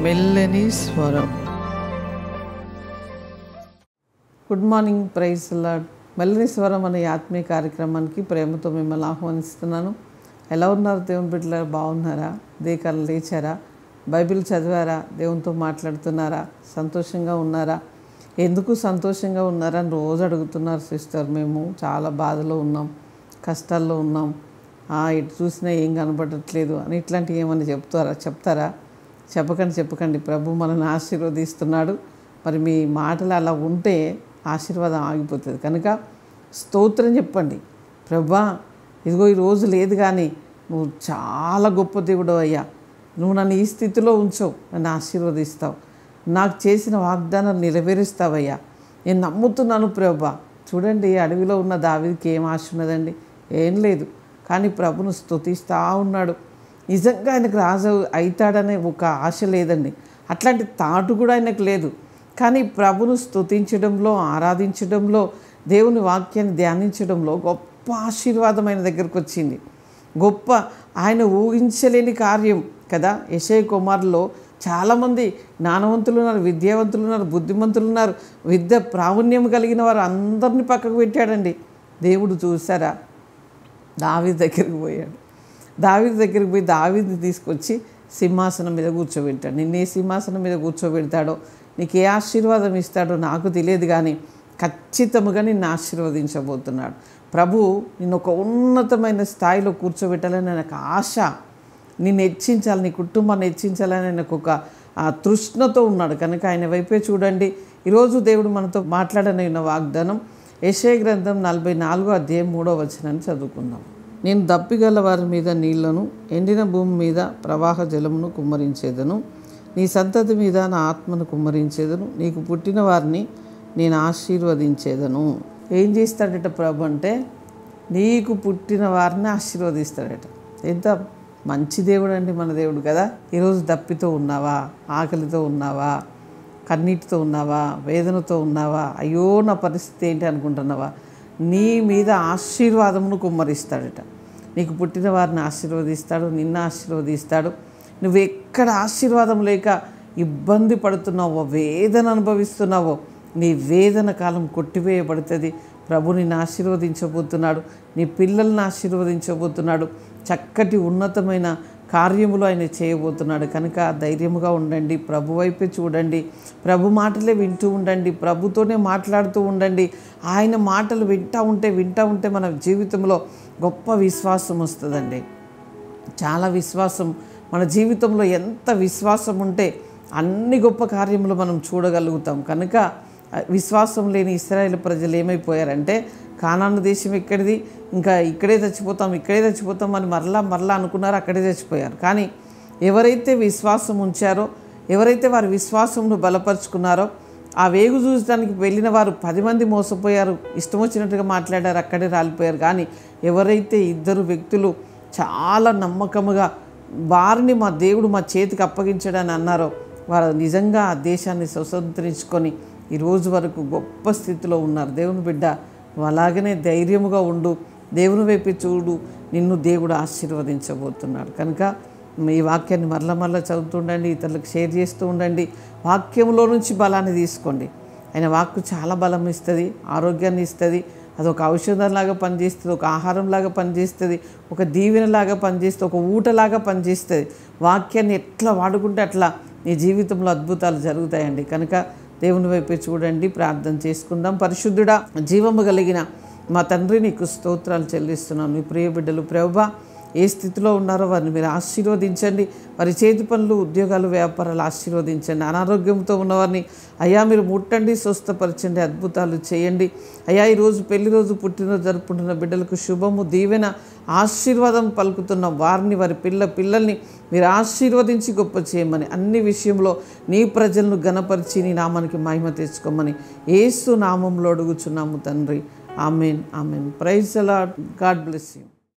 మెల్లని స్వరం. Good morning, praise Lord. మెల్లని స్వరం అనే ఆత్మీయ కార్యక్రమానికి ప్రేమతో మిమ్మల్ని ఆహ్వానిస్తున్నాను. ఎలా ఉన్నారు దేవుని బిడ్డలారా? బాగున్నారా? ఉదయకాలం లేచారా? బైబిల్ చదివారా? దేవునితో మాట్లాడుతున్నారా? సంతోషంగా ఉన్నారా? ఎందుకు సంతోషంగా ఉన్నారా అని రోజు అడుగుతున్నారు సిస్టర్. మేము చాలా బాధలో ఉన్నాం, కష్టాల్లో ఉన్నాం, ఇటు చూసినా ఏం కనబడట్లేదు అని ఇట్లాంటివి ఏమని చెప్తారా? చెప్పకండి. ప్రభు మనల్ని ఆశీర్వదిస్తున్నాడు. మరి మీ మాటలు అలా ఉంటే ఆశీర్వాదం ఆగిపోతుంది కనుక స్తోత్రం చెప్పండి. ప్రభా, ఇదిగో ఈరోజు లేదు కానీ నువ్వు చాలా గొప్ప దేవుడు అయ్యా, నువ్వు నన్ను ఈ స్థితిలో ఉంచవు, నన్ను ఆశీర్వదిస్తావు, నాకు చేసిన వాగ్దానాలు నెరవేరుస్తావయ్యా, నేను నమ్ముతున్నాను ప్రభా. చూడండి, అడవిలో ఉన్న దావీదుకి ఏం ఆశ ఉన్నదండి? ఏం లేదు, కానీ ప్రభును స్తుతిస్తూ ఉన్నాడు. నిజంగా ఆయనకు రాజు అవుతాడనే ఒక ఆశ లేదండి, అట్లాంటి తాటు కూడా ఆయనకు లేదు. కానీ ప్రభును స్తుతించడంలో, ఆరాధించడంలో, దేవుని వాక్యాన్ని ధ్యానించడంలో గొప్ప ఆశీర్వాదం ఆయన దగ్గరకు వచ్చింది. గొప్ప, ఆయన ఊహించలేని కార్యం కదా. యెషయా కుమారుల్లో చాలామంది జ్ఞానవంతులు ఉన్నారు, విద్యావంతులు ఉన్నారు, బుద్ధిమంతులు ఉన్నారు, విద్య ప్రావీణ్యం కలిగిన వారు అందరినీ పక్కకు పెట్టాడండి. దేవుడు చూసారా, దావీదు దగ్గరికి పోయాడు. దావీదు దగ్గరికి పోయి దావీదుని తీసుకొచ్చి సింహాసనం మీద కూర్చోబెట్టాడు. నిన్నే సింహాసనం మీద కూర్చోబెడతాడో, నీకు ఏ ఆశీర్వాదం ఇస్తాడో నాకు తెలియదు, కానీ ఖచ్చితంగా నిన్ను ఆశీర్వదించబోతున్నాడు. ప్రభు నిన్ను ఒక ఉన్నతమైన స్థాయిలో కూర్చోబెట్టాలని నాకు ఆశ, నిన్ను హెచ్చించాలి, నీ కుటుంబాన్ని హెచ్చించాలని నాకు ఒక తృష్ణతో ఉన్నాడు. కనుక ఆయన వైపే చూడండి. ఈరోజు దేవుడు మనతో మాట్లాడనైన వాగ్దానం యెషయా గ్రంథం 44వ అధ్యాయం 3వ వచనాన్ని చదువుకుందాం. నేను దప్పిగల వారి మీద నీళ్లను, ఎండిన భూమి మీద ప్రవాహ జలమును కుమ్మరించేదను, నీ సంతతి మీద నా ఆత్మను కుమ్మరించేదను, నీకు పుట్టిన వారిని నేను ఆశీర్వదించేదను. ఏం చేస్తాడట ప్రభు అంటే, నీకు పుట్టిన వారిని ఆశీర్వదిస్తాడట. ఎంత మంచి దేవుడు అండి మన దేవుడు కదా. ఈరోజు దప్పితో ఉన్నావా? ఆకలితో ఉన్నావా? కన్నీటితో ఉన్నావా? వేదనతో ఉన్నావా? అయ్యో నా పరిస్థితి ఏంటి అనుకుంటున్నావా? నీ మీద ఆశీర్వాదమును కుమ్మరిస్తాడట. నీకు పుట్టిన వారిని ఆశీర్వదిస్తాడు, నిన్ను ఆశీర్వదిస్తాడు. నువ్వు ఎక్కడ ఆశీర్వాదం లేక ఇబ్బంది పడుతున్నావో, వేదన అనుభవిస్తున్నావో, నీ వేదన కాలం కొట్టివేయబడుతుంది. ప్రభు నిన్ను ఆశీర్వదించబోతున్నాడు, నీ పిల్లల్ని ఆశీర్వదించబోతున్నాడు, చక్కటి ఉన్నతమైన కార్యములు ఆయన చేయబోతున్నాడు. కనుక ధైర్యముగా ఉండండి, ప్రభు వైపే చూడండి, ప్రభు మాటలే వింటూ ఉండండి, ప్రభుతోనే మాట్లాడుతూ ఉండండి. ఆయన మాటలు వింటూ ఉంటే మన జీవితంలో గొప్ప విశ్వాసం వస్తుందండి. చాలా విశ్వాసం మన జీవితంలో, ఎంత విశ్వాసం ఉంటే అన్ని గొప్ప కార్యములు మనం చూడగలుగుతాం. కనుక విశ్వాసం లేని ఇశ్రాయేలు ప్రజలు ఏమైపోయారంటే, కానాను దేశం ఎక్కడిది, ఇంకా ఇక్కడే చచ్చిపోతాం అని మరలా అనుకున్నారు, అక్కడే చచ్చిపోయారు. కానీ ఎవరైతే విశ్వాసం ఉంచారో, ఎవరైతే వారి విశ్వాసంను బలపరుచుకున్నారో, ఆ వేగు చూసడానికి వెళ్ళిన వారు 10 మంది మోసపోయారు, ఇష్టం వచ్చినట్టుగా మాట్లాడారు, అక్కడే రాలిపోయారు. కానీ ఎవరైతే 2 వ్యక్తులు చాలా నమ్మకముగా వారిని మా దేవుడు మా చేతికి అప్పగించడని అన్నారో, వారు నిజంగా ఆ దేశాన్ని స్వతంత్రించుకొని ఈ రోజు వరకు గొప్ప స్థితిలో ఉన్నారు. దేవుని బిడ్డ, నువ్వు అలాగనే ధైర్యముగా ఉండు, దేవుని వైపు చూడు, నిన్ను దేవుడు ఆశీర్వదించబోతున్నాడు. కనుక ఈ వాక్యాన్ని మరలా చదువుతుండండి, ఇతరులకు షేర్ చేస్తూ ఉండండి. వాక్యంలో నుంచి బలాన్ని తీసుకోండి. ఆయన వాక్కు చాలా బలం ఇస్తుంది, ఆరోగ్యాన్ని ఇస్తుంది. అదొక ఔషధంలాగా పనిచేస్తుంది, ఒక ఆహారంలాగా పనిచేస్తుంది, ఒక దీవెనలాగా పనిచేస్తుంది, ఒక ఊటలాగా పనిచేస్తుంది. వాక్యాన్ని ఎట్లా వాడుకుంటే అట్లా నీ జీవితంలో అద్భుతాలు జరుగుతాయండి. కనుక దేవుని వైపే చూడండి, ప్రార్థన చేసుకుందాం. పరిశుద్ధుడా, జీవము కలిగిన మా తండ్రి, నీకు స్తోత్రాలు చెల్లిస్తున్నాం. నీ ప్రియ బిడ్డలు ప్రభువా ఏ స్థితిలో ఉన్నారో వారిని మీరు ఆశీర్వదించండి. వారి చేతి పనులు, ఉద్యోగాలు, వ్యాపారాలు ఆశీర్వదించండి. అనారోగ్యంతో ఉన్నవారిని అయ్యా మీరు ముట్టండి, స్వస్థపరచండి, అద్భుతాలు చేయండి. అయ్యా ఈరోజు పెళ్లి రోజు, పుట్టినరోజు జరుపుకుంటున్న బిడ్డలకు శుభము, దీవెన, ఆశీర్వాదం పలుకుతున్న వారిని, వారి పిల్లల్ని మీరు ఆశీర్వదించి గొప్ప చేయమని, అన్ని విషయంలో నీ ప్రజలను ఘనపరిచి నీ నామానికి మహిమ తెచ్చుకోమని యేసు నామంలో అడుగుచున్నాము తండ్రి. Amen. Praise the lord. God bless you.